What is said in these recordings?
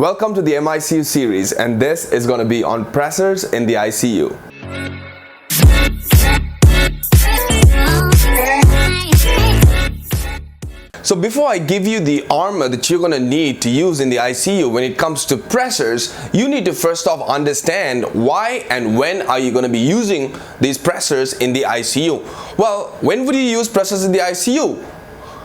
Welcome to the MICU series, and this is going to be on pressors in the ICU. So before I give you the armor that you're going to need to use in the ICU when it comes to pressors, you need to first off understand why and when are you going to be using these pressors in the ICU. Well, when would you use pressors in the ICU?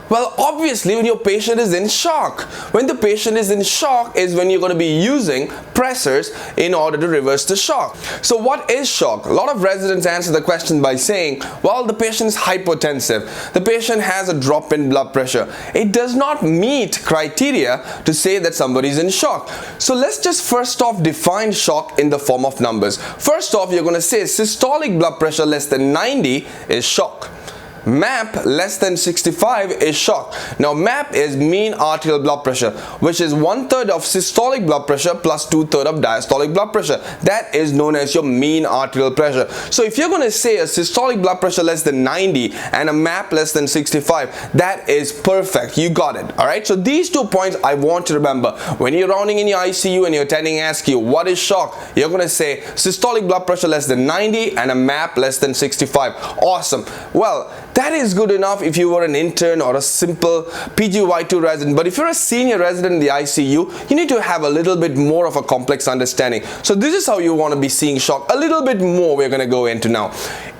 Well, obviously when your patient is in shock. When the patient is in shock is when you're going to be using pressors in order to reverse the shock. So what is shock? A lot of residents answer the question by saying, well, the patient is hypotensive. The patient has a drop in blood pressure. It does not meet criteria to say that somebody is in shock. So let's just first off define shock in the form of numbers. First off, you're going to say systolic blood pressure less than 90 is shock. MAP less than 65 is shock. Now MAP is mean arterial blood pressure, which is 1/3 of systolic blood pressure plus 2/3 of diastolic blood pressure. That is known as your mean arterial pressure. So if you're going to say a systolic blood pressure less than 90 and a MAP less than 65, that is perfect. You got it. Alright, so these 2 points I want you to remember. When you're rounding in your ICU and your attending asks you what is shock, you're going to say systolic blood pressure less than 90 and a MAP less than 65. Awesome. Well, that is good enough if you were an intern or a simple PGY2 resident. But if you're a senior resident in the ICU, you need to have a little bit more of a complex understanding. So this is how you want to be seeing shock. A little bit more we're going to go into now.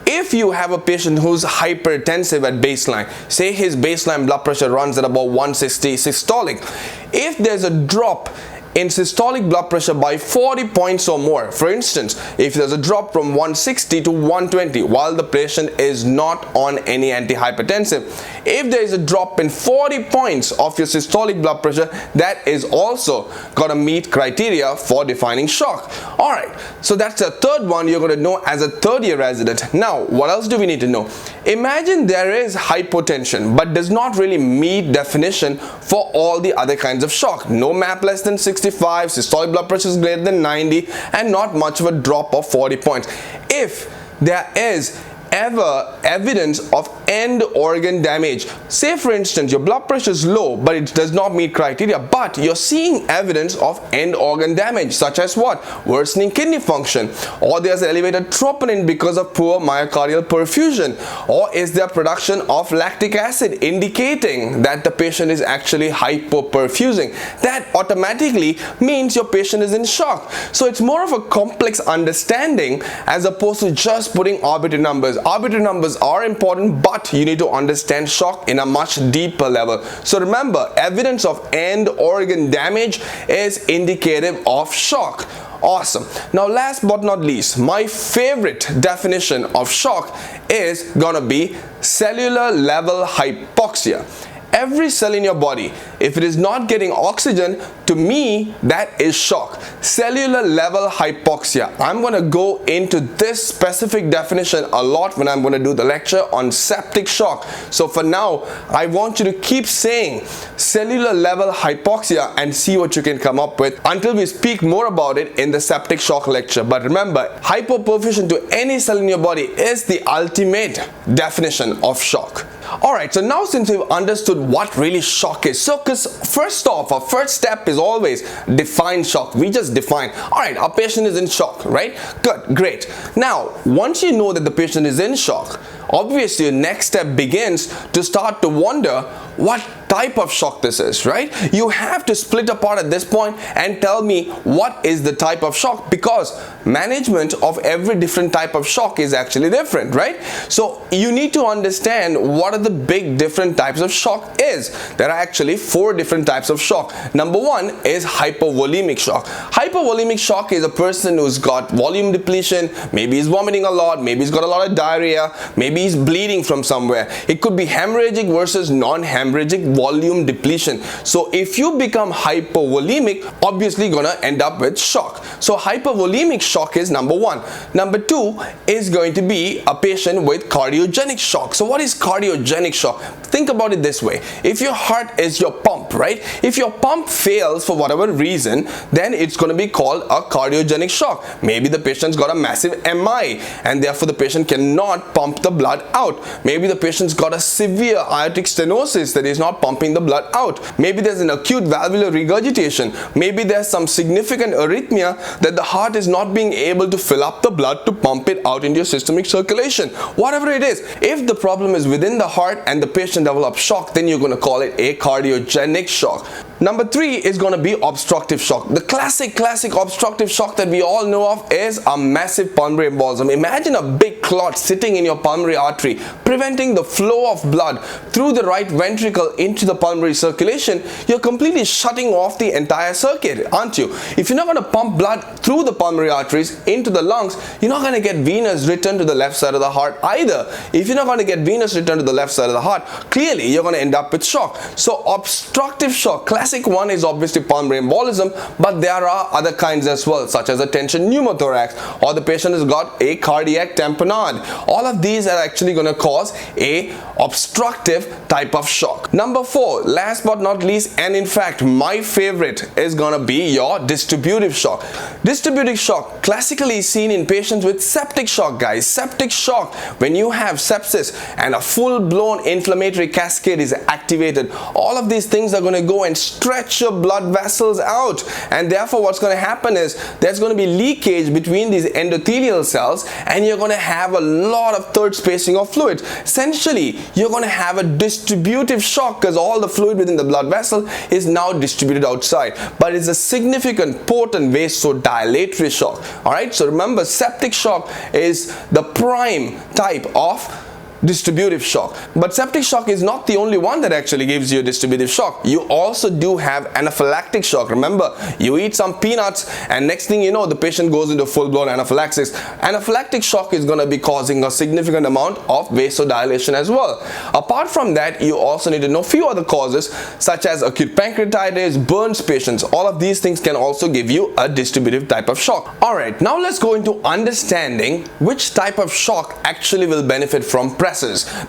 If you have a patient who's hypertensive at baseline, say his baseline blood pressure runs at about 160 systolic, if there's a drop in systolic blood pressure by 40 points or more, for instance, if there's a drop from 160 to 120 while the patient is not on any antihypertensive, if there is a drop in 40 points of your systolic blood pressure, that is also going to meet criteria for defining shock. Alright, so that's the third one you're going to know as a third year resident. Now, what else do we need to know? Imagine there is hypotension but does not really meet definition for all the other kinds of shock. No MAP less than 65, systolic blood pressure is greater than 90, and not much of a drop of 40 points. If there is ever evidence of end organ damage, say for instance your blood pressure is low but it does not meet criteria, but you're seeing evidence of end organ damage, such as what? Worsening kidney function, or there's elevated troponin because of poor myocardial perfusion, or is there production of lactic acid indicating that the patient is actually hypoperfusing, that automatically means your patient is in shock. So it's more of a complex understanding as opposed to just putting arbitrary numbers. Arbitrary numbers are important, but you need to understand shock in a much deeper level. So remember, evidence of end organ damage is indicative of shock. Awesome. Now last but not least, my favorite definition of shock is gonna be cellular level hypoxia. Every cell in your body, if it is not getting oxygen, to me that is shock. Cellular level hypoxia. I'm going to go into this specific definition a lot when I'm going to do the lecture on septic shock. So for now, I want you to keep saying cellular level hypoxia and see what you can come up with until we speak more about it in the septic shock lecture. But remember, hypoperfusion to any cell in your body is the ultimate definition of shock. Alright, so now since we've understood what really shock is, so because first off, our first step is always define shock. We just define, alright, our patient is in shock, right? Good, great. Now, once you know that the patient is in shock, obviously your next step begins to start to wonder what type of shock this is, right? You have to split apart at this point and tell me what is the type of shock, because management of every different type of shock is actually different, right? So you need to understand what are the big different types of shock is. There are actually 4 different types of shock. Number 1 is hypovolemic shock. Hypovolemic shock is a person who's got volume depletion, maybe he's vomiting a lot, maybe he's got a lot of diarrhea, maybe he's bleeding from somewhere. It could be hemorrhagic versus non-hemorrhagic volume depletion. So if you become hypovolemic, obviously gonna end up with shock. So hypovolemic shock is number 1. Number 2 is going to be a patient with cardiogenic shock. So what is cardiogenic shock? Think about it this way. If your heart is your pump, right? If your pump fails for whatever reason, then it's going to be called a cardiogenic shock. Maybe the patient's got a massive MI and therefore the patient cannot pump the blood out. Maybe the patient's got a severe aortic stenosis that is not pumping pumping the blood out. Maybe there's an acute valvular regurgitation. Maybe there's some significant arrhythmia that the heart is not being able to fill up the blood to pump it out into your systemic circulation. Whatever it is, if the problem is within the heart and the patient develops shock, then you're going to call it a cardiogenic shock. Number 3 is going to be obstructive shock. The classic obstructive shock that we all know of is a massive pulmonary embolism. Imagine a big clot sitting in your pulmonary artery, preventing the flow of blood through the right ventricle into the pulmonary circulation. You're completely shutting off the entire circuit, aren't you? If you're not going to pump blood through the pulmonary arteries into the lungs, you're not going to get venous return to the left side of the heart either. If you're not going to get venous return to the left side of the heart, clearly you're going to end up with shock. So obstructive shock, classic one is obviously pulmonary embolism, but there are other kinds as well, such as a tension pneumothorax, or the patient has got a cardiac tamponade. All of these are actually going to cause a obstructive type of shock. Number 4, last but not least, and in fact my favorite, is going to be your distributive shock. Distributive shock classically seen in patients with septic shock, guys. Septic shock, when you have sepsis and a full-blown inflammatory cascade is activated, all of these things are going to go and stretch your blood vessels out, and therefore what's going to happen is there's going to be leakage between these endothelial cells, and you're going to have a lot of third spacing of fluid. Essentially, you're going to have a distributive shock because all the fluid within the blood vessel is now distributed outside, but it's a significant, potent vasodilatory shock. Alright, so remember, septic shock is the prime type of distributive shock. But septic shock is not the only one that actually gives you a distributive shock. You also do have anaphylactic shock. Remember, you eat some peanuts and next thing you know, the patient goes into full-blown anaphylaxis. Anaphylactic shock is going to be causing a significant amount of vasodilation as well. Apart from that, you also need to know a few other causes such as acute pancreatitis, burns patients. All of these things can also give you a distributive type of shock. Alright, now let's go into understanding which type of shock actually will benefit from PRESSORS,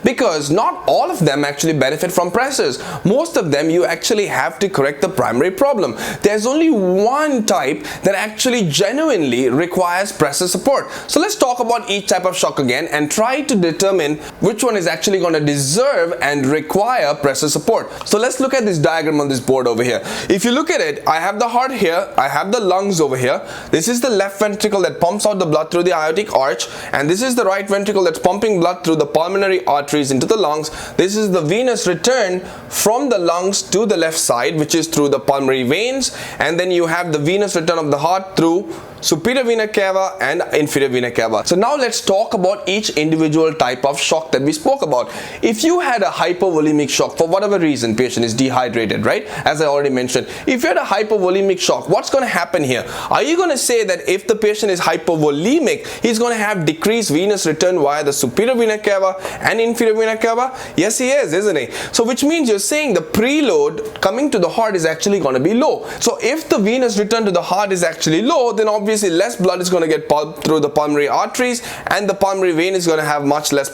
because not all of them actually benefit from PRESSORS. Most of them you actually have to correct the primary problem. There's only one type that actually genuinely requires PRESSOR support. So let's talk about each type of shock again and try to determine which one is actually going to deserve and require PRESSOR support. So let's look at this diagram on this board over here. If you look at it, I have the heart here, I have the lungs over here. This is the left ventricle that pumps out the blood through the aortic arch, and this is the right ventricle that's pumping blood through the pulmonary arteries into the lungs. This is the venous return from the lungs to the left side, which is through the pulmonary veins, and then you have the venous return of the heart through superior vena cava and inferior vena cava. So now let's talk about each individual type of shock that we spoke about. If you had a hypovolemic shock, for whatever reason, patient is dehydrated, right? As I already mentioned, if you had a hypovolemic shock, what's going to happen here? Are you going to say that if the patient is hypovolemic, he's going to have decreased venous return via the superior vena cava and inferior vena cava? Yes, he is, isn't he? So which means you're saying the preload coming to the heart is actually going to be low. So if the venous return to the heart is actually low, then obviously less blood is going to get pumped through the pulmonary arteries, and the pulmonary vein is going to have much less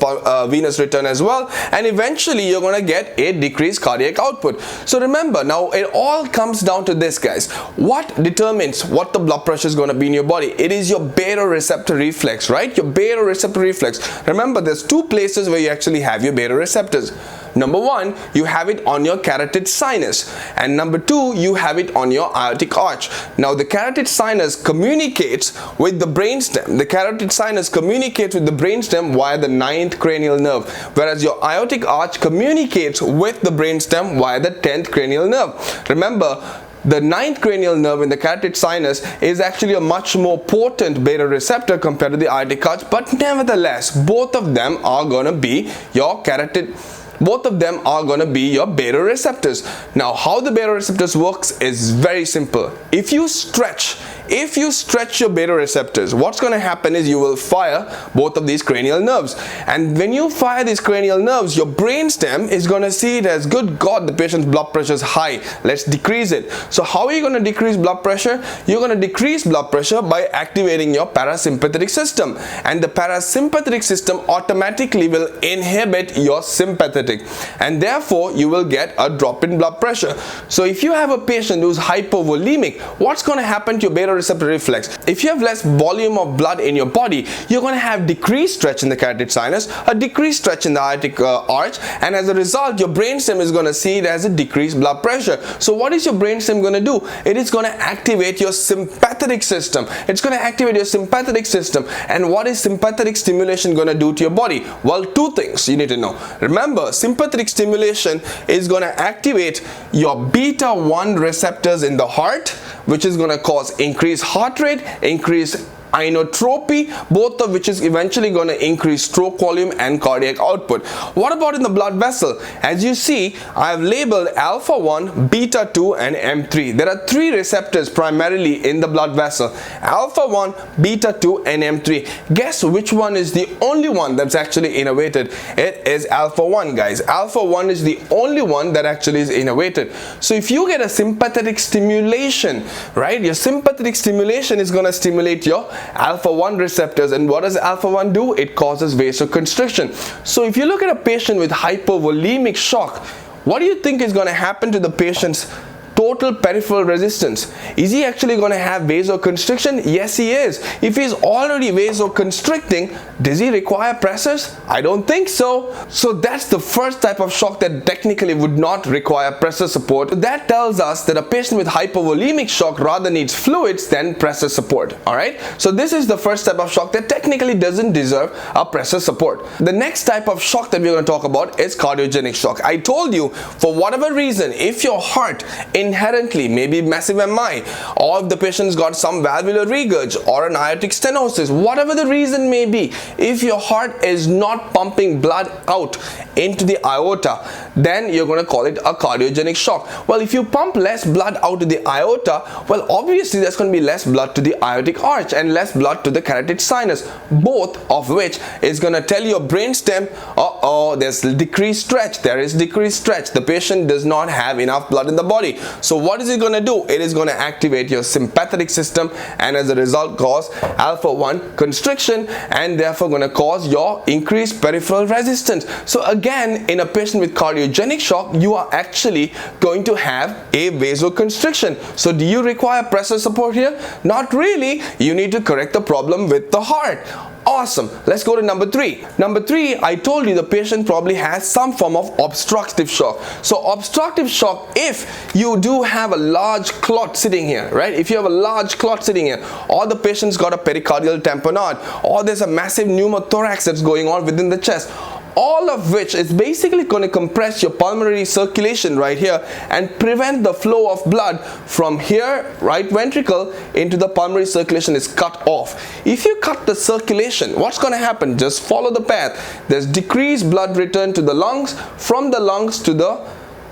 venous return as well, and eventually you're going to get a decreased cardiac output. So remember, now it all comes down to this, guys. What determines what the blood pressure is going to be in your body? It is your baroreceptor reflex, right? Your baroreceptor reflex. Remember, there's two places where you actually have your baroreceptors. Number 1, you have it on your carotid sinus, and number 2, you have it on your aortic arch. Now the carotid sinus communicates with the brainstem. The carotid sinus communicates with the brainstem via the 9th cranial nerve, whereas your aortic arch communicates with the brainstem via the 10th cranial nerve. Remember, the 9th cranial nerve in the carotid sinus is actually a much more potent baroreceptor compared to the aortic arch, but nevertheless, both of them are going to be your baroreceptors. Now, how the baroreceptors works is very simple. If you stretch your baroreceptors, what's going to happen is you will fire both of these cranial nerves, and when you fire these cranial nerves, your brainstem is going to see it as, good God, the patient's blood pressure is high, let's decrease it. So how are you going to decrease blood pressure? You're going to decrease blood pressure by activating your parasympathetic system, and the parasympathetic system automatically will inhibit your sympathetic, and therefore you will get a drop in blood pressure. So if you have a patient who's hypovolemic, what's going to happen to your chemoreceptor reflex. If you have less volume of blood in your body, you're going to have decreased stretch in the carotid sinus, a decreased stretch in the aortic arch, and as a result your brainstem is going to see it as a decreased blood pressure. So what is your brainstem going to do? It is going to activate your sympathetic system. It's going to activate your sympathetic system. And what is sympathetic stimulation going to do to your body? Well, two things you need to know. Remember, sympathetic stimulation is going to activate your beta 1 receptors in the heart, which is going to cause increased heart rate, increased inotropy, both of which is eventually going to increase stroke volume and cardiac output. What about in the blood vessel? As you see, I have labeled alpha 1, beta 2 and M3. There are three receptors primarily in the blood vessel: alpha 1, beta 2 and M3. Guess which one is the only one that's actually innervated? It is alpha 1, guys. Alpha 1 is the only one that actually is innervated. So if you get a sympathetic stimulation, right, your sympathetic stimulation is going to stimulate your alpha 1 receptors. And what does alpha 1 do? It causes vasoconstriction. So if you look at a patient with hypovolemic shock, what do you think is going to happen to the patient's total peripheral resistance? Is he actually going to have vasoconstriction? Yes, he is. If he's already vasoconstricting, does he require pressors? I don't think so. So that's the first type of shock that technically would not require pressor support. That tells us that a patient with hypovolemic shock rather needs fluids than pressor support. Alright, so this is the first type of shock that technically doesn't deserve a pressor support. The next type of shock that we're going to talk about is cardiogenic shock. I told you, for whatever reason, if your heart inherently, maybe massive MI, or if the patient's got some valvular regurg or an aortic stenosis, whatever the reason may be, if your heart is not pumping blood out into the aorta, then you're going to call it a cardiogenic shock. Well, if you pump less blood out to the aorta, well, obviously there's going to be less blood to the aortic arch and less blood to the carotid sinus, both of which is going to tell your brainstem, there's decreased stretch, there is decreased stretch, the patient does not have enough blood in the body. So what is it going to do? It is going to activate your sympathetic system and as a result cause alpha 1 constriction and therefore going to cause your increased peripheral resistance. So again, in a patient with cardiogenic shock, you are actually going to have a vasoconstriction. So do you require pressor support here? Not really. You need to correct the problem with the heart. Awesome. Let's go to number 3. Number 3, I told you the patient probably has some form of obstructive shock. So obstructive shock, if you do have a large clot sitting here, right? If you have a large clot sitting here, or the patient's got a pericardial tamponade, or there's a massive pneumothorax that's going on within the chest, all of which is basically going to compress your pulmonary circulation right here and prevent the flow of blood from here, right ventricle, into the pulmonary circulation is cut off. If you cut the circulation, what's going to happen? Just follow the path. There's decreased blood return to the lungs, from the lungs to the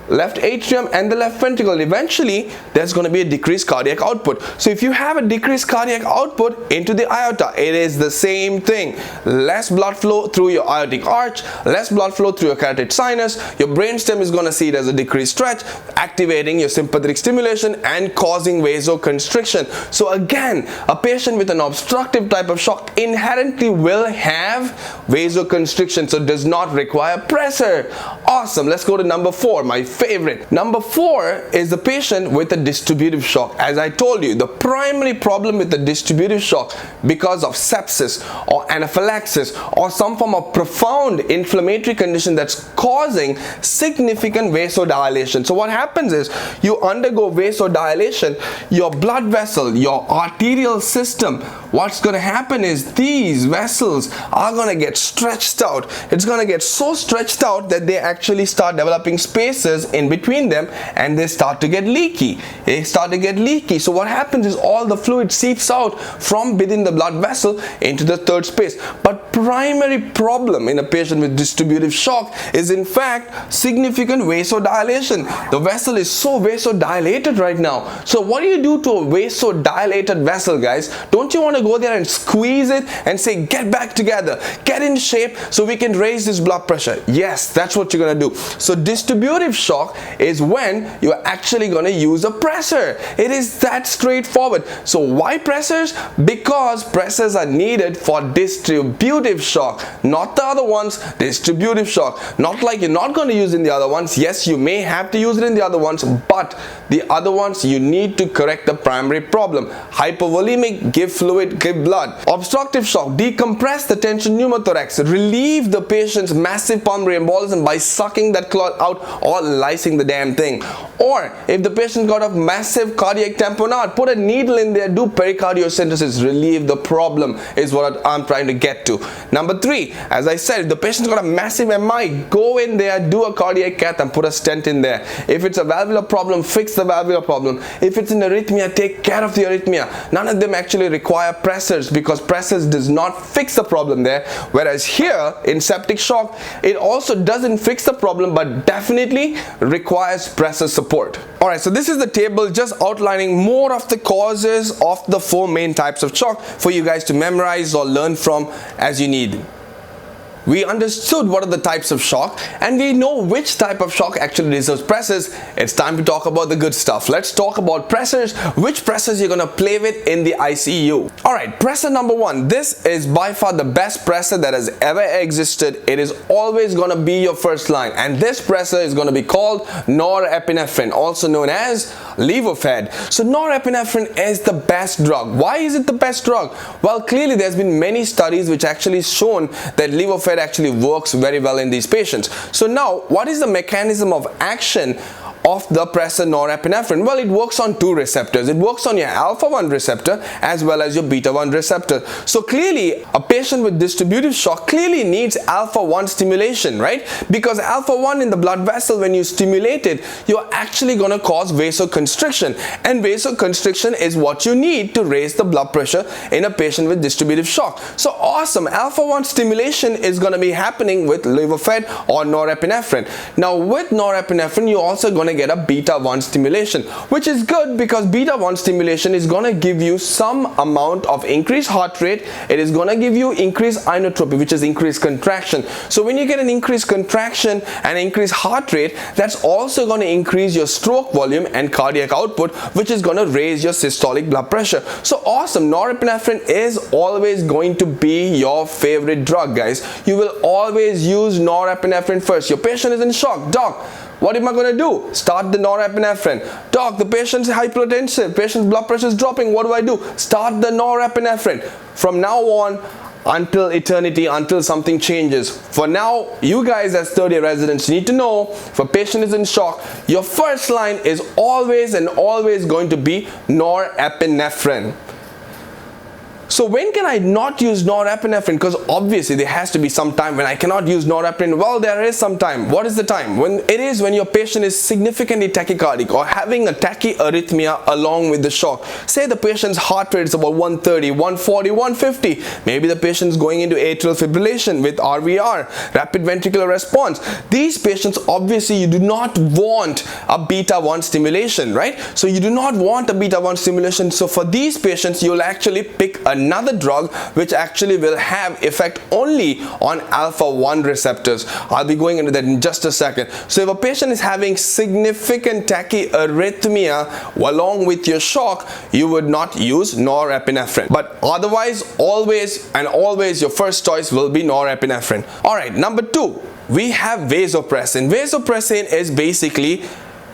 left atrium and the left ventricle. Eventually there's going to be a decreased cardiac output. So if you have a decreased cardiac output into the aorta, it is the same thing. Less blood flow through your aortic arch, less blood flow through your carotid sinus. Your brainstem is going to see it as a decreased stretch, activating your sympathetic stimulation and causing vasoconstriction. So again, a patient with an obstructive type of shock inherently will have vasoconstriction, so does not require pressor. Awesome. Let's go to number 4, my favorite. Number 4 is the patient with a distributive shock. As I told you, the primary problem with the distributive shock, because of sepsis or anaphylaxis or some form of profound inflammatory condition that's causing significant vasodilation. So what happens is you undergo vasodilation, your blood vessel, your arterial system, what's going to happen is these vessels are going to get stretched out. It's going to get so stretched out that they actually start developing spaces in between them and they start to get leaky. So what happens is all the fluid seeps out from within the blood vessel into the third space. But primary problem in a patient with distributive shock is in fact significant vasodilation. The vessel is so vasodilated right now. So what do you do to a vasodilated vessel, guys? Don't you want to go there and squeeze it and say, get back together, get in shape so we can raise this blood pressure. Yes, that's what you're going to do. So distributive shock is when you're actually going to use a pressor. It is that straightforward. So why pressors? Because pressors are needed for distributive shock, not the other ones. Distributive shock, not like you're not going to use in the other ones. Yes, you may have to use it in the other ones, but the other ones you need to correct the primary problem. Hypovolemic, give fluid, give blood. Obstructive shock, decompress the tension pneumothorax, relieve the patient's massive pulmonary embolism by sucking that clot out or lysing the damn thing. Or if the patient got a massive cardiac tamponade, put a needle in there, do pericardiocentesis, relieve the problem is what I'm trying to get to. Number 3, as I said, if the patient's got a massive MI, go in there, do a cardiac cath and put a stent in there. If it's a valvular problem, fix the valvular problem. If it's an arrhythmia, take care of the arrhythmia. None of them actually require pressors because pressors does not fix the problem there. Whereas here in septic shock, it also doesn't fix the problem but definitely requires pressor support. Alright, so this is the table just outlining more of the causes of the 4 main types of shock for you guys to memorize or learn from as you need. We understood what are the types of shock and we know which type of shock actually deserves pressors. It's time to talk about the good stuff. Let's talk about pressors, which pressors you're going to play with in the ICU. Alright, pressor number 1. This is by far the best pressor that has ever existed. It is always going to be your first line, and this pressor is going to be called norepinephrine, also known as Levophed. So norepinephrine is the best drug. Why is it the best drug? Well, clearly there's been many studies which actually shown that Levophed actually works very well in these patients. So now, what is the mechanism of action of the pressor norepinephrine? Well, it works on 2 receptors. It works on your alpha-1 receptor as well as your beta-1 receptor. So clearly, a patient with distributive shock clearly needs alpha-1 stimulation, right? Because alpha-1 in the blood vessel, when you stimulate it, you're actually going to cause vasoconstriction. And vasoconstriction is what you need to raise the blood pressure in a patient with distributive shock. So awesome. Alpha-1 stimulation is going to be happening with Levophed or norepinephrine. Now, with norepinephrine, you're also going to get a beta-1 stimulation, which is good because beta-1 stimulation is going to give you some amount of increased heart rate. It is going to give you increased inotropy, which is increased contraction. So when you get an increased contraction and increased heart rate, that's also going to increase your stroke volume and cardiac output, which is going to raise your systolic blood pressure. So awesome. Norepinephrine is always going to be your favorite drug, guys. You will always use norepinephrine first. Your patient is in shock. Doc, what am I going to do? Start the norepinephrine. Doc, the patient's hypertensive, patient's blood pressure is dropping. What do I do? Start the norepinephrine. From now on, until eternity, until something changes. For now, you guys as third year residents need to know, if a patient is in shock, your first line is always and always going to be norepinephrine. So when can I not use norepinephrine? Because obviously there has to be some time when I cannot use norepinephrine. Well, there is some time. What is the time? When your patient is significantly tachycardic or having a tachyarrhythmia along with the shock. Say the patient's heart rate is about 130, 140, 150. Maybe the patient is going into atrial fibrillation with RVR, rapid ventricular response. These patients, obviously you do not want a beta-1 stimulation, right? So you do not want a beta-1 stimulation. So for these patients, you'll actually pick another drug which actually will have effect only on alpha-1 receptors. I'll be going into that in just a second. So if a patient is having significant tachyarrhythmia along with your shock, you would not use norepinephrine. But otherwise, always and always your first choice will be norepinephrine. Alright, number 2, we have vasopressin. Vasopressin is basically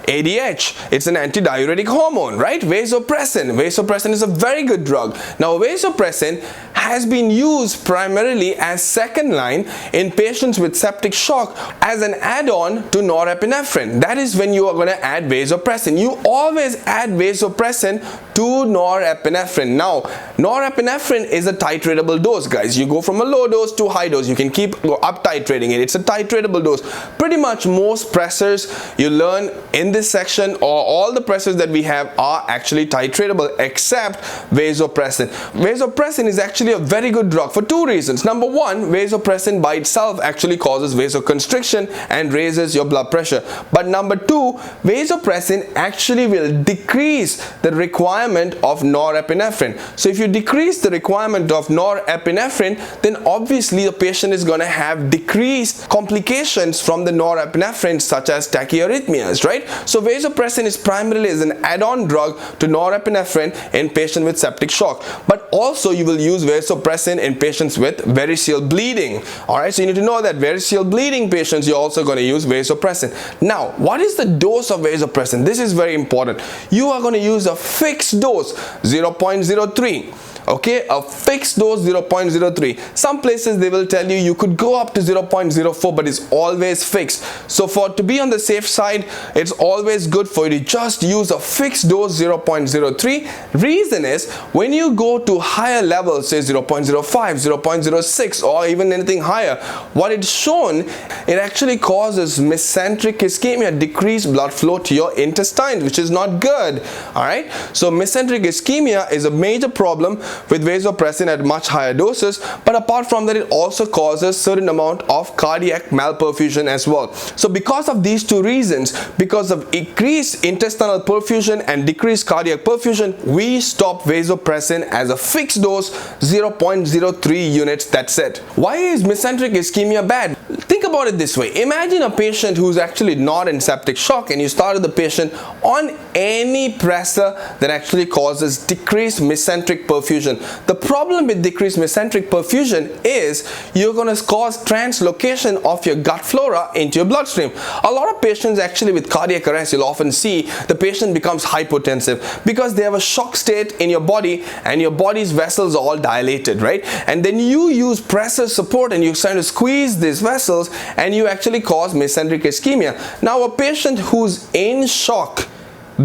ADH. It's an antidiuretic hormone, right? Vasopressin. Vasopressin is a very good drug. Now, vasopressin has been used primarily as second line in patients with septic shock as an add-on to norepinephrine. That is when you are going to add vasopressin. You always add vasopressin to norepinephrine. Now, norepinephrine is a titratable dose, guys. You go from a low dose to high dose. You can keep up titrating it. It's a titratable dose. Pretty much most pressors you learn in this section, or all the pressors that we have, are actually titratable except vasopressin. Vasopressin is actually a very good drug for 2 reasons. Number 1, vasopressin by itself actually causes vasoconstriction and raises your blood pressure. But number 2, vasopressin actually will decrease the requirement requirement of norepinephrine. So if you decrease the requirement of norepinephrine, then obviously the patient is going to have decreased complications from the norepinephrine, such as tachyarrhythmias, right? So vasopressin is primarily as an add-on drug to norepinephrine in patients with septic shock, but also you will use vasopressin in patients with variceal bleeding. All right, so you need to know that variceal bleeding patients, you're also going to use vasopressin. Now, what is the dose of vasopressin? This is very important. You are going to use a fixed dose, 0.03. Okay, a fixed dose, 0.03. Some places they will tell you could go up to 0.04, but it's always fixed. So to be on the safe side, it's always good for you to just use a fixed dose, 0.03. Reason is, when you go to higher levels, say 0.05, 0.06, or even anything higher, what it's shown, it actually causes mesenteric ischemia, decreased blood flow to your intestines, which is not good. All right, so mesenteric ischemia is a major problem with vasopressin at much higher doses, but apart from that, it also causes certain amount of cardiac malperfusion as well. So because of these two reasons, because of increased intestinal perfusion and decreased cardiac perfusion, we stop vasopressin as a fixed dose, 0.03 units, that's it. Why is mesenteric ischemia bad? Think about it this way. Imagine a patient who's actually not in septic shock, and you started the patient on any pressor that actually causes decreased mesenteric perfusion. The problem with decreased mesenteric perfusion is you're going to cause translocation of your gut flora into your bloodstream. A lot of patients actually with cardiac arrest, you'll often see the patient becomes hypotensive because they have a shock state in your body and your body's vessels are all dilated, right? And then you use pressor support and you're trying to squeeze these vessels and you actually cause mesenteric ischemia. Now, a patient who's in shock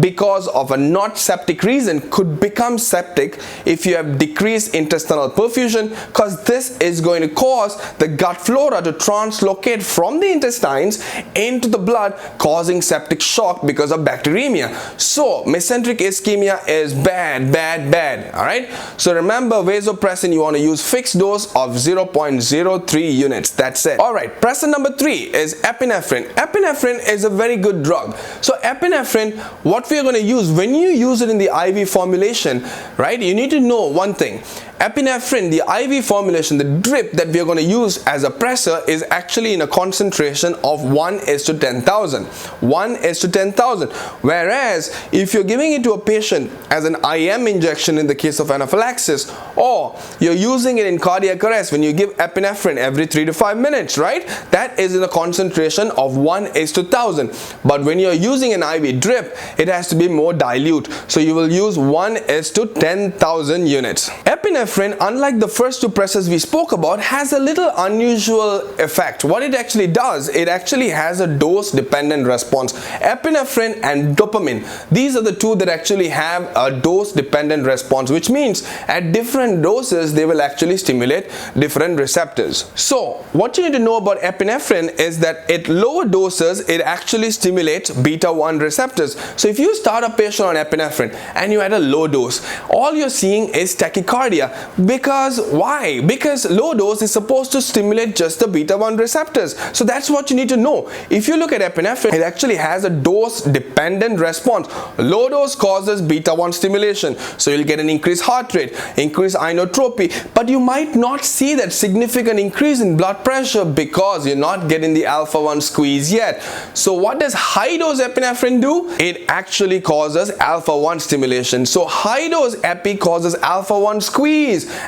because of a not septic reason could become septic if you have decreased intestinal perfusion, because this is going to cause the gut flora to translocate from the intestines into the blood, causing septic shock because of bacteremia. So mesenteric ischemia is bad, bad, bad. All right, so remember, vasopressin you want to use fixed dose of 0.03 units, that's it. All right, pressor number 3 is epinephrine. Epinephrine is a very good drug. So epinephrine, what we are going to use when you use it in the IV formulation, right? You need to know one thing. Epinephrine, the IV formulation, the drip that we are going to use as a pressor is actually in a concentration of 1:10,000. 1:10,000. Whereas if you're giving it to a patient as an IM injection in the case of anaphylaxis, or you're using it in cardiac arrest when you give epinephrine every 3 to 5 minutes, right? That is in a concentration of 1:1000. But when you're using an IV drip, it has to be more dilute. So you will use 1:10,000 units. Epinephrine, unlike the first two pressors we spoke about, has a little unusual effect. What it actually does, it actually has a dose dependent response. Epinephrine and dopamine, these are the two that actually have a dose dependent response, which means at different doses they will actually stimulate different receptors. So what you need to know about epinephrine is that at lower doses it actually stimulates beta 1 receptors. So if you start a patient on epinephrine and you at a low dose, all you're seeing is tachycardia. Because why? Because low dose is supposed to stimulate just the beta 1 receptors. So that's what you need to know. If you look at epinephrine, it actually has a dose dependent response. Low dose causes beta 1 stimulation, so you'll get an increased heart rate, increased inotropy, but you might not see that significant increase in blood pressure because you're not getting the alpha 1 squeeze yet. So what does high dose epinephrine do? It actually causes alpha 1 stimulation. So high dose epi causes alpha 1 squeeze.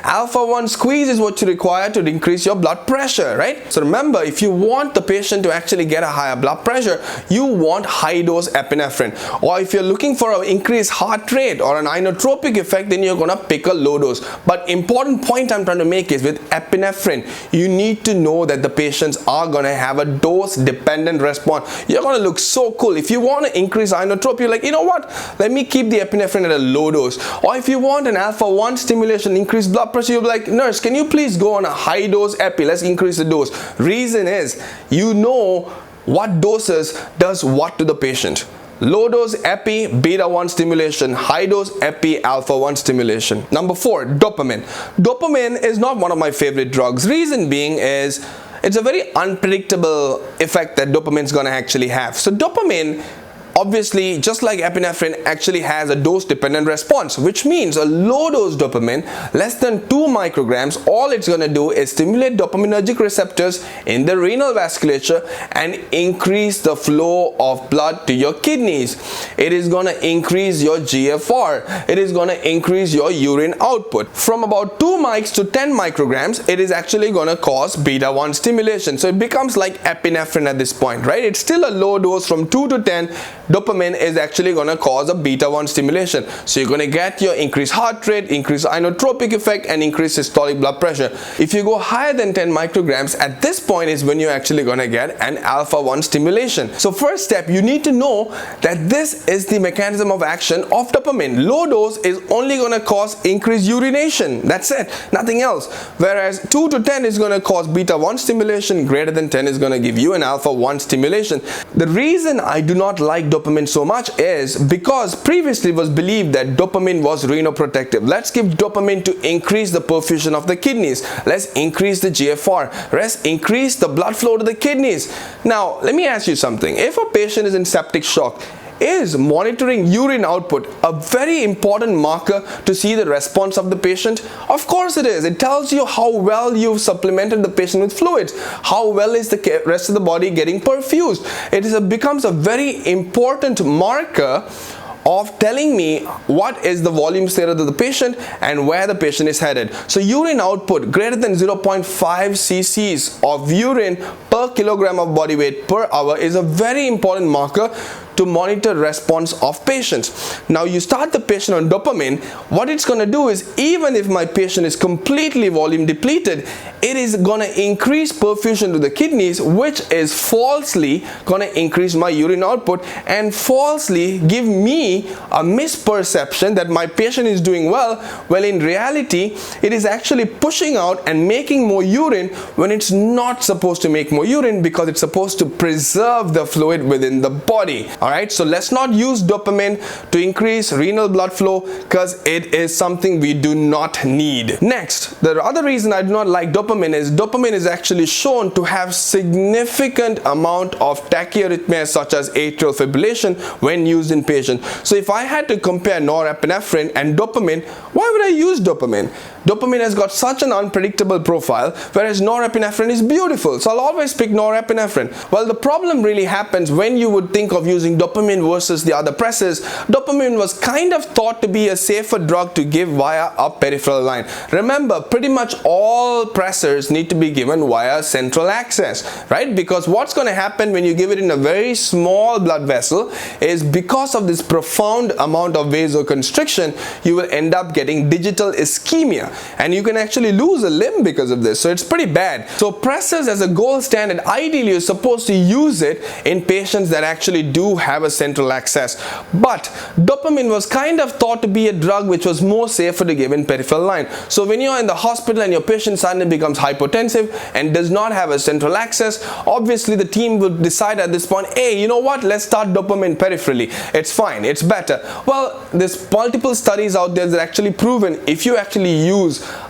Alpha 1 squeeze is what you require to increase your blood pressure, right? So remember, if you want the patient to actually get a higher blood pressure, you want high dose epinephrine. Or if you're looking for an increased heart rate or an inotropic effect, then you're gonna pick a low dose. But important point I'm trying to make is with epinephrine, you need to know that the patients are gonna have a dose dependent response. You're gonna look so cool. If you want to increase inotropy, you're like, you know what? Let me keep the epinephrine at a low dose. Or if you want an alpha 1 stimulation, increase blood pressure, you'll be like, nurse, can you please go on a high dose epi? Let's increase the dose. Reason is, you know what doses does what to the patient. Low dose epi, beta 1 stimulation. High dose epi, alpha 1 stimulation. Number 4, dopamine. Dopamine is not one of my favorite drugs. Reason being is, it's a very unpredictable effect that dopamine is going to actually have. So dopamine obviously, just like epinephrine actually has a dose-dependent response, which means a low-dose dopamine, less than 2 micrograms, all it's going to do is stimulate dopaminergic receptors in the renal vasculature and increase the flow of blood to your kidneys. It is going to increase your GFR. It is going to increase your urine output. From about 2 mics to 10 micrograms, it is actually going to cause beta-1 stimulation. So it becomes like epinephrine at this point, right? It's still a low dose. From 2 to 10, dopamine is actually going to cause a beta-1 stimulation. So you're going to get your increased heart rate, increased inotropic effect, and increased systolic blood pressure. If you go higher than 10 micrograms, at this point is when you're actually going to get an alpha-1 stimulation. So first step, you need to know that this is the mechanism of action of dopamine. Low dose is only going to cause increased urination. That's it, nothing else. Whereas 2 to 10 is going to cause beta-1 stimulation, greater than 10 is going to give you an alpha-1 stimulation. The reason I do not like dopamine so much is because previously it was believed that dopamine was renoprotective. Let's give dopamine to increase the perfusion of the kidneys. Let's increase the GFR. Let's increase the blood flow to the kidneys. Now, let me ask you something. If a patient is in septic shock, is monitoring urine output a very important marker to see the response of the patient? Of course it is. It tells you how well you've supplemented the patient with fluids, how well is the rest of the body getting perfused. It becomes a very important marker of telling me what is the volume status of the patient and where the patient is headed. So urine output greater than 0.5 cc's of urine per kilogram of body weight per hour is a very important marker to monitor response of patients. Now you start the patient on dopamine, what it's going to do is, even if my patient is completely volume depleted, it is going to increase perfusion to the kidneys, which is falsely going to increase my urine output and falsely give me a misperception that my patient is doing well, well in reality it is actually pushing out and making more urine when it's not supposed to make more urine, because it's supposed to preserve the fluid within the body. Alright, so let's not use dopamine to increase renal blood flow, because it is something we do not need. Next, the other reason I do not like dopamine is actually shown to have significant amount of tachyarrhythmia such as atrial fibrillation when used in patients. So if I had to compare norepinephrine and dopamine, why would I use dopamine? Dopamine has got such an unpredictable profile, whereas norepinephrine is beautiful. So I'll always pick norepinephrine. Well, the problem really happens when you would think of using dopamine versus the other pressors. Dopamine was kind of thought to be a safer drug to give via a peripheral line. Remember, pretty much all pressors need to be given via central access, right? Because what's going to happen when you give it in a very small blood vessel is, because of this profound amount of vasoconstriction, you will end up getting digital ischemia, and you can actually lose a limb because of this. So it's pretty bad. So pressors as a gold standard, ideally you're supposed to use it in patients that actually do have a central access. But dopamine was kind of thought to be a drug which was more safer to give in peripheral line. So when you're in the hospital and your patient suddenly becomes hypotensive and does not have a central access, obviously the team would decide at this point, hey, you know what, let's start dopamine peripherally. It's fine, it's better. Well, there's multiple studies out there that actually proven if you actually use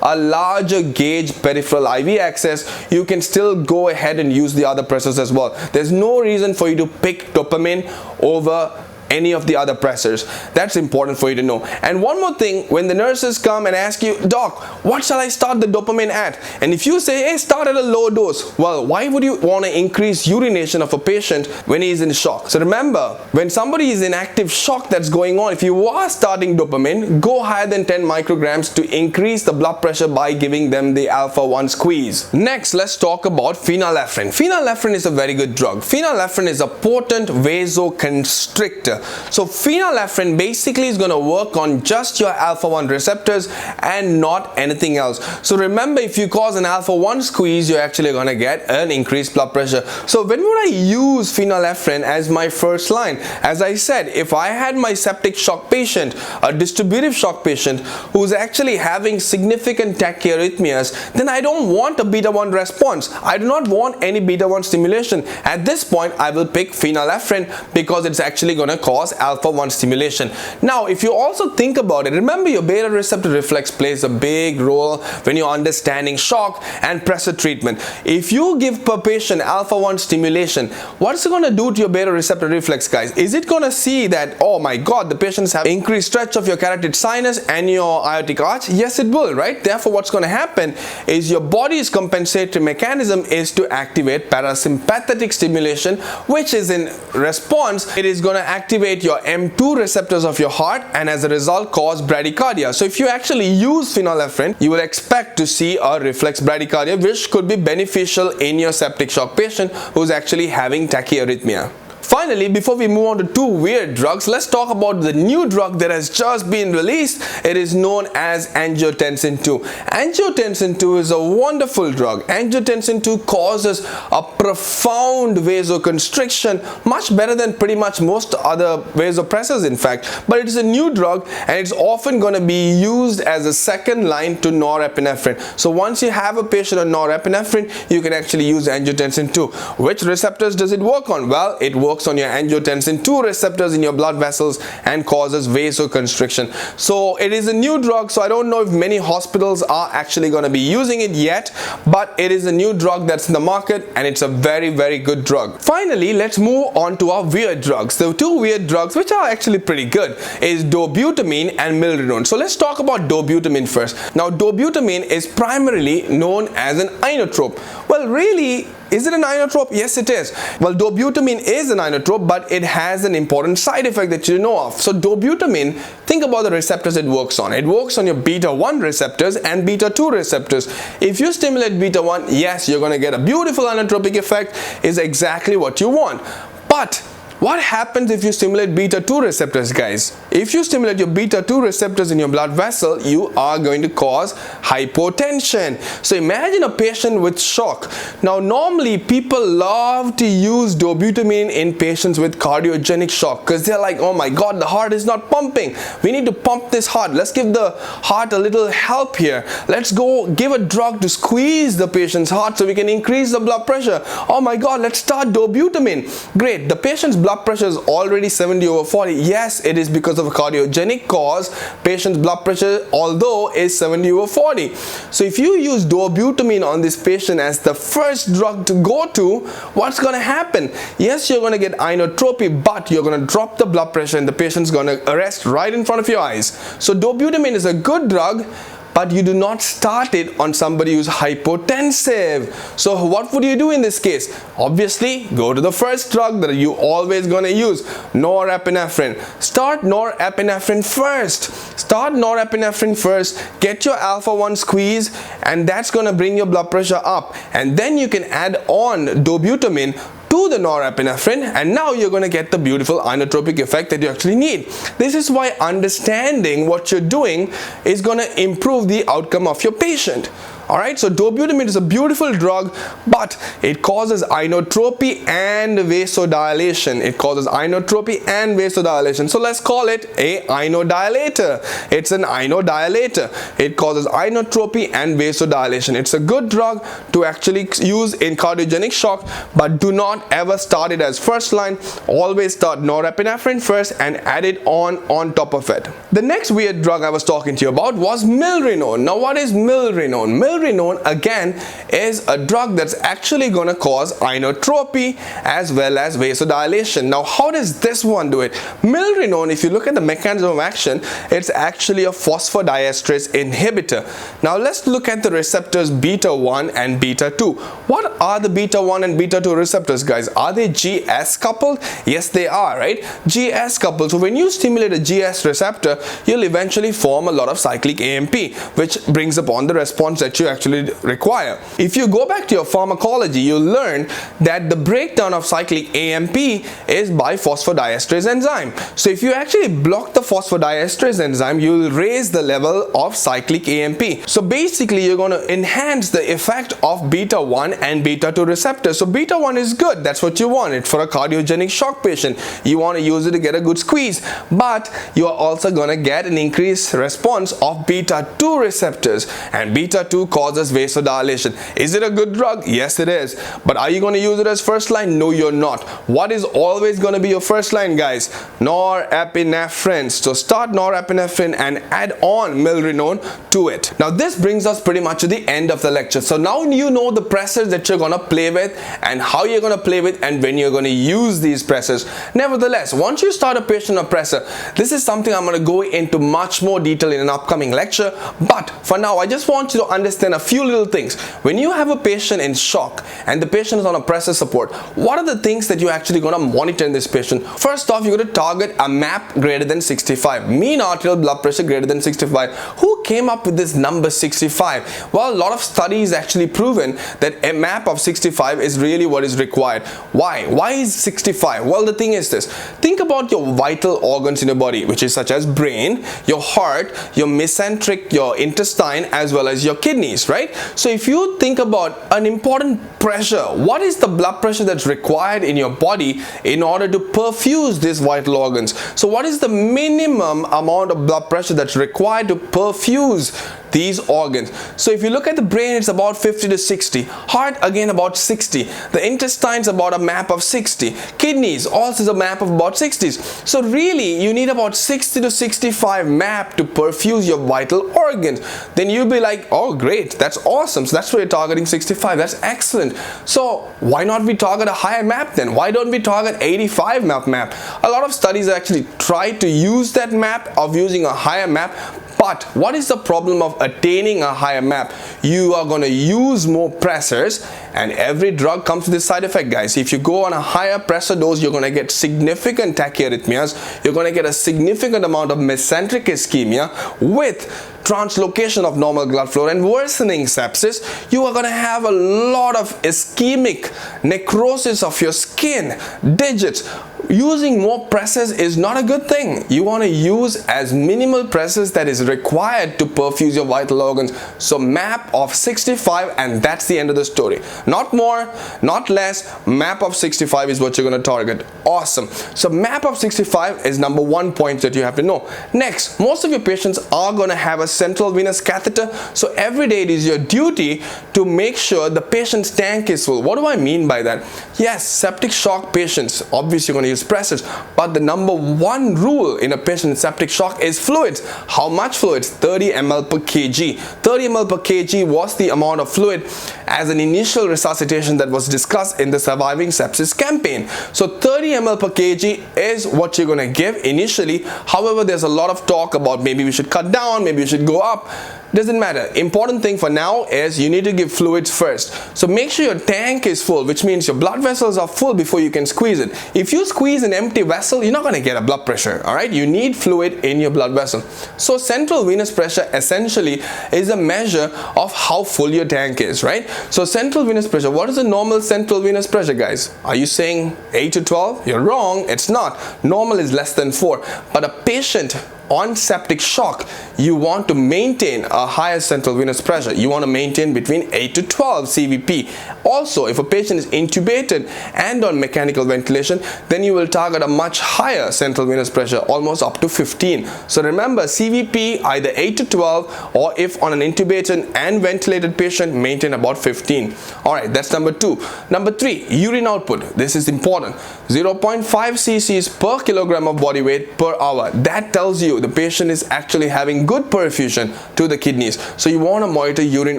a larger gauge peripheral IV access, you can still go ahead and use the other pressors as well. There's no reason for you to pick dopamine over any of the other pressors. That's important for you to know. And one more thing, when the nurses come and ask you, doc, what shall I start the dopamine at? And if you say, hey, start at a low dose, well, why would you want to increase urination of a patient when he's in shock? So remember, when somebody is in active shock that's going on, if you are starting dopamine, go higher than 10 micrograms to increase the blood pressure by giving them the alpha-1 squeeze. Next, let's talk about phenylephrine. Phenylephrine is a very good drug. Phenylephrine is a potent vasoconstrictor. So phenylephrine basically is going to work on just your alpha-1 receptors and not anything else. So remember, if you cause an alpha-1 squeeze, you're actually going to get an increased blood pressure. So when would I use phenylephrine as my first line? As I said, if I had my septic shock patient, a distributive shock patient who's actually having significant tachyarrhythmias, then I don't want a beta-1 response. I do not want any beta-1 stimulation. At this point, I will pick phenylephrine because it's actually going to cause cause alpha-1 stimulation. Now, if you also think about it, remember your beta receptor reflex plays a big role when you're understanding shock and pressor treatment. If you give a patient alpha-1 stimulation, what's it going to do to your beta receptor reflex, guys? Is it going to see that, oh my god, the patients have increased stretch of your carotid sinus and your aortic arch? Yes, it will, right? Therefore, what's going to happen is your body's compensatory mechanism is to activate parasympathetic stimulation, which is in response, it is going to activate your M2 receptors of your heart and as a result cause bradycardia. So if you actually use phenylephrine, you will expect to see a reflex bradycardia, which could be beneficial in your septic shock patient who's actually having tachyarrhythmia. Finally, before we move on to two weird drugs, let's talk about the new drug that has just been released. It is known as angiotensin 2. Angiotensin 2 is a wonderful drug. Angiotensin 2 causes a profound vasoconstriction, much better than pretty much most other vasopressors in fact. But it is a new drug and it's often going to be used as a second line to norepinephrine. So once you have a patient on norepinephrine, you can actually use angiotensin 2. Which receptors does it work on? Well, it works on your angiotensin 2 receptors in your blood vessels and causes vasoconstriction. So it is a new drug, so I don't know if many hospitals are actually going to be using it yet, but it is a new drug that's in the market and it's a very, very good drug. Finally, let's move on to our weird drugs. The two weird drugs which are actually pretty good is dobutamine and milrinone. So let's talk about dobutamine first. Now, dobutamine is primarily known as an inotrope. Well, really, is it an inotrope? Yes, it is. Well, dobutamine is an inotrope, but it has an important side effect that you know of. So dobutamine, think about the receptors it works on. It works on your beta 1 receptors and beta 2 receptors. If you stimulate beta 1, yes, you're going to get a beautiful inotropic effect, is exactly what you want. But what happens if you stimulate beta 2 receptors, guys? If you stimulate your beta 2 receptors in your blood vessel, you are going to cause hypotension. So imagine a patient with shock. Now, normally people love to use dobutamine in patients with cardiogenic shock because they're like, oh my god, the heart is not pumping. We need to pump this heart. Let's give the heart a little help here. Let's go give a drug to squeeze the patient's heart so we can increase the blood pressure. Oh my god, let's start dobutamine. Great, the patient's blood pressure is already 70/40. Yes, it is because of a cardiogenic cause. Patient's blood pressure, although, is 70/40. So if you use dobutamine on this patient as the first drug to go to, what's going to happen? Yes, you're going to get inotropy, but you're going to drop the blood pressure and the patient's going to arrest right in front of your eyes. So dobutamine is a good drug, but you do not start it on somebody who's hypotensive. So what would you do in this case? Obviously, go to the first drug that you always going to use, norepinephrine. Start norepinephrine first. Start norepinephrine first. Get your alpha-1 squeeze, and that's going to bring your blood pressure up. And then you can add on dobutamine to the norepinephrine, and now you're going to get the beautiful inotropic effect that you actually need. This is why understanding what you're doing is going to improve the outcome of your patient. Alright, so dobutamine is a beautiful drug, but it causes inotropy and vasodilation. It causes inotropy and vasodilation. So let's call it a inodilator. It's an inodilator. It causes inotropy and vasodilation. It's a good drug to actually use in cardiogenic shock, but do not ever start it as first line. Always start norepinephrine first and add it on top of it. The next weird drug I was talking to you about was milrinone. Now, what is milrinone? Milrinone again is a drug that's actually going to cause inotropy as well as vasodilation. Now, how does this one do it? Milrinone, if you look at the mechanism of action, it's actually a phosphodiesterase inhibitor. Now, let's look at the receptors beta 1 and beta 2. What are the beta 1 and beta 2 receptors, guys? Are they GS coupled? Yes, they are, right? GS coupled. So when you stimulate a GS receptor, you'll eventually form a lot of cyclic AMP, which brings upon the response that you actually require. If you go back to your pharmacology, you'll learn that the breakdown of cyclic AMP is by phosphodiesterase enzyme. So if you actually block the phosphodiesterase enzyme, you'll raise the level of cyclic AMP. So basically, you're going to enhance the effect of beta 1 and beta 2 receptors. So beta 1 is good. That's what you want it for a cardiogenic shock patient. You want to use it to get a good squeeze, but you're also going to get an increased response of beta 2 receptors, and beta 2 causes vasodilation. Is it a good drug? Yes, it is. But are you going to use it as first line? No, you're not. What is always going to be your first line, guys? Norepinephrine. So start norepinephrine and add on milrinone to it. Now this brings us pretty much to the end of the lecture. So now you know the pressors that you're going to play with and how you're going to play with and when you're going to use these pressors. Nevertheless, once you start a patient on pressor, this is something I'm going to go into much more detail in an upcoming lecture. But for now, I just want you to understand a few little things. When you have a patient in shock and the patient is on a pressor support, what are the things that you're actually going to monitor in this patient? First off, you're going to target a MAP greater than 65, mean arterial blood pressure greater than 65. Who came up with this number 65? Well, a lot of studies actually proven that a MAP of 65 is really what is required. Why? Why is 65? Well, the thing is this. Think about your vital organs in your body, which is such as brain, your heart, your mesenteric, your intestine, as well as your kidneys, right? So if you think about an important pressure, what is the blood pressure that's required in your body in order to perfuse these vital organs? So what is the minimum amount of blood pressure that's required to perfuse these organs? So if you look at the brain, it's about 50 to 60. Heart, again, about 60. The intestines, about a MAP of 60. Kidneys also is a MAP of about 60s. So really, you need about 60 to 65 MAP to perfuse your vital organs. Then you'll be like, oh great, that's awesome. So that's why you're targeting 65. That's excellent. So why not we target a higher MAP then? Why don't we target 85 MAP? A lot of studies actually try to use that MAP of using a higher MAP. But what is the problem of attaining a higher MAP? You are going to use more pressors, and every drug comes with this side effect, guys. If you go on a higher pressor dose, you're going to get significant tachyarrhythmias. You're going to get a significant amount of mesenteric ischemia with translocation of normal blood flow and worsening sepsis. You are going to have a lot of ischemic necrosis of your skin, digits. Using more pressors is not a good thing. You want to use as minimal pressors that is required to perfuse your vital organs. So MAP of 65, and that's the end of the story. Not more, not less. MAP of 65 is what you're going to target. Awesome. So MAP of 65 is number one point that you have to know. Next, most of your patients are going to have a central venous catheter. So every day it is your duty to make sure the patient's tank is full. What do I mean by that? Yes, septic shock patients, obviously you're going to use pressors, but the number one rule in a patient in septic shock is fluids. How much fluids? 30 ml per kg. 30 ml per kg was the amount of fluid as an initial resuscitation that was discussed in the Surviving Sepsis campaign. So 30 ml per kg is what you're going to give initially. However, there's a lot of talk about maybe we should cut down, maybe we should go up. Doesn't matter. Important thing for now is you need to give fluids first. So make sure your tank is full, which means your blood vessels are full before you can squeeze it. If you squeeze an empty vessel, you're not going to get a blood pressure. All right, you need fluid in your blood vessel. So central venous pressure essentially is a measure of how full your tank is, right? So central venous pressure, what is the normal central venous pressure, guys? Are you saying 8 to 12? You're wrong. It's not. Normal is less than 4. But a patient on septic shock, you want to maintain a higher central venous pressure. You want to maintain between 8 to 12 CVP. Also, if a patient is intubated and on mechanical ventilation, then you will target a much higher central venous pressure, almost up to 15. So remember, CVP either 8 to 12, or if on an intubated and ventilated patient, maintain about 15. Alright, that's number 2. Number 3, urine output. This is important. 0.5 cc's per kilogram of body weight per hour. That tells you the patient is actually having good perfusion to the kidneys. So you want to monitor urine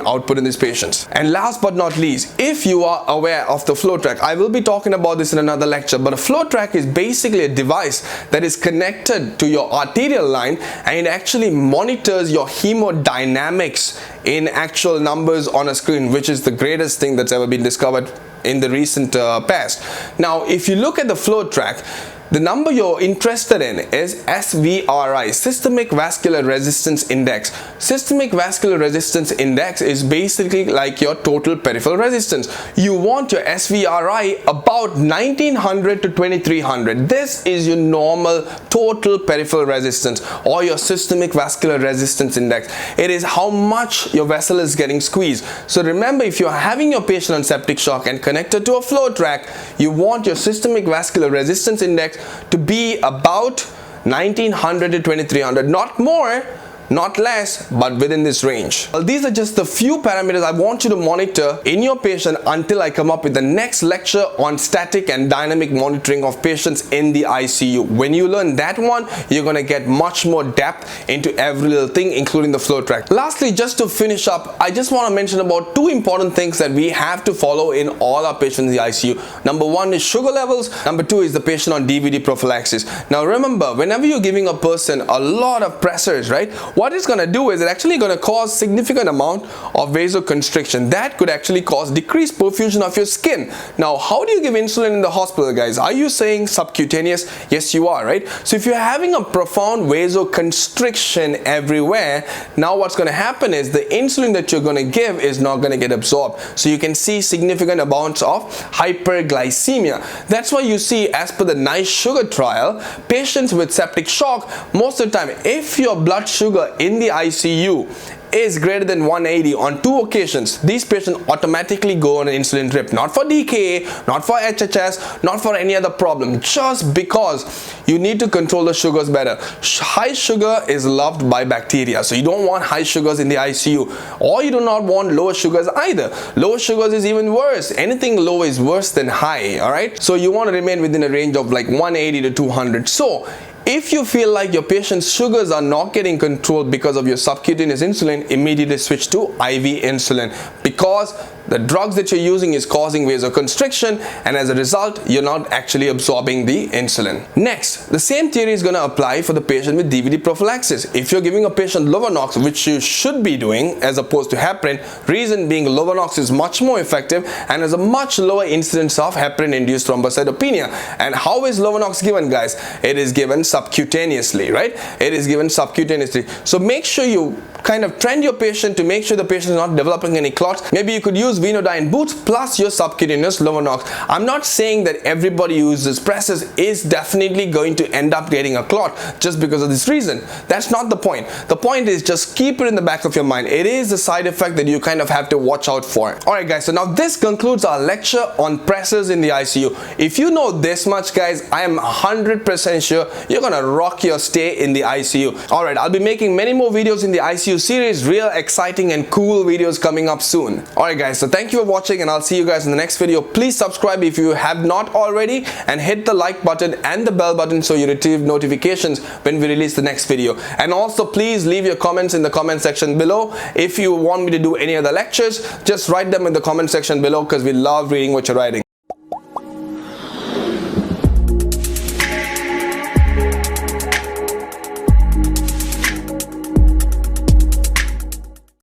output in these patients. And last but not least, if you are aware of the flow track, I will be talking about this in another lecture, but a flow track is basically a device that is connected to your arterial line, and it actually monitors your hemodynamics in actual numbers on a screen, which is the greatest thing that's ever been discovered in the recent past. Now, if you look at the flow track, the number you're interested in is SVRI, Systemic Vascular Resistance Index. Systemic Vascular Resistance Index is basically like your total peripheral resistance. You want your SVRI about 1900 to 2300. This is your normal total peripheral resistance, or your Systemic Vascular Resistance Index. It is how much your vessel is getting squeezed. So remember, if you're having your patient on septic shock and connected to a flow track, you want your Systemic Vascular Resistance Index to be about 1900 to 2300, not more, not less, but within this range. Well, these are just the few parameters I want you to monitor in your patient until I come up with the next lecture on static and dynamic monitoring of patients in the ICU. When you learn that one, you're going to get much more depth into every little thing, including the flow track. Lastly, just to finish up, I just want to mention about two important things that we have to follow in all our patients in the ICU. Number one is sugar levels. Number two is the patient on DVD prophylaxis. Now remember, whenever you're giving a person a lot of PRESSORS, right, what it's going to do is it's actually going to cause significant amount of vasoconstriction. That could actually cause decreased perfusion of your skin. Now, how do you give insulin in the hospital, guys? Are you saying subcutaneous? Yes, you are, right? So if you're having a profound vasoconstriction everywhere, now what's going to happen is the insulin that you're going to give is not going to get absorbed. So you can see significant amounts of hyperglycemia. That's why you see, as per the NICE sugar trial, patients with septic shock, most of the time, if your blood sugar in the ICU is greater than 180 on 2 occasions, these patients automatically go on an insulin drip. Not for DKA, not for HHS, not for any other problem, just because you need to control the sugars better. High sugar is loved by bacteria, so you don't want high sugars in the ICU, or you do not want lower sugars either. Lower sugars is even worse. Anything low is worse than high, all right? So you want to remain within a range of like 180 to 200. So if you feel like your patient's sugars are not getting controlled because of your subcutaneous insulin, immediately switch to IV insulin, because the drugs that you're using is causing vasoconstriction, and as a result, you're not actually absorbing the insulin. Next, the same theory is going to apply for the patient with DVD prophylaxis. If you're giving a patient Lovenox, which you should be doing as opposed to heparin, reason being Lovenox is much more effective and has a much lower incidence of heparin-induced thrombocytopenia. And how is Lovenox given, guys? It is given subcutaneously, right? It is given subcutaneously. So make sure you kind of trend your patient to make sure the patient is not developing any clots. Maybe you could use Venodyne boots plus your subcutaneous Lovenox. I'm not saying that everybody who uses PRESSORS is definitely going to end up getting a clot just because of this reason. That's not the point. The point is just keep it in the back of your mind. It is a side effect that you kind of have to watch out for. Alright guys, so now this concludes our lecture on PRESSORS in the ICU. If you know this much, guys, I am 100% sure you're gonna rock your stay in the ICU. Alright, I'll be making many more videos in the ICU series, real exciting and cool videos coming up soon. Alright guys, so thank you for watching, and I'll see you guys in the next video. Please subscribe if you have not already, and hit the like button and the bell button so you receive notifications when we release the next video. And also please leave your comments in the comment section below. If you want me to do any other lectures, just write them in the comment section below, because we love reading what you're writing.